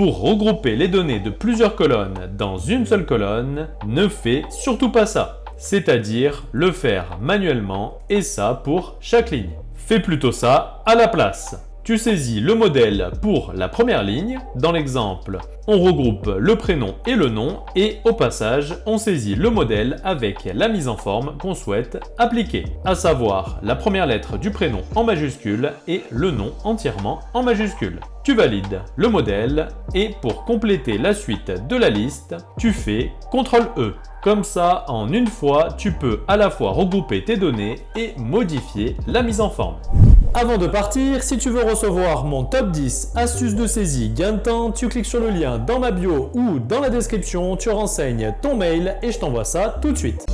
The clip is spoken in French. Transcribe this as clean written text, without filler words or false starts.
Pour regrouper les données de plusieurs colonnes dans une seule colonne, ne fais surtout pas ça. C'est-à-dire le faire manuellement et ça pour chaque ligne. Fais plutôt ça à la place. Tu saisis le modèle pour la première ligne. Dans l'exemple, on regroupe le prénom et le nom et au passage, on saisit le modèle avec la mise en forme qu'on souhaite appliquer, à savoir la première lettre du prénom en majuscule et le nom entièrement en majuscule. Tu valides le modèle et pour compléter la suite de la liste, tu fais CTRL-E. Comme ça, en une fois, tu peux à la fois regrouper tes données et modifier la mise en forme. Avant de partir, si tu veux recevoir mon top 10 astuces de saisie gain de temps, tu cliques sur le lien dans ma bio ou dans la description, tu renseignes ton mail et je t'envoie ça tout de suite.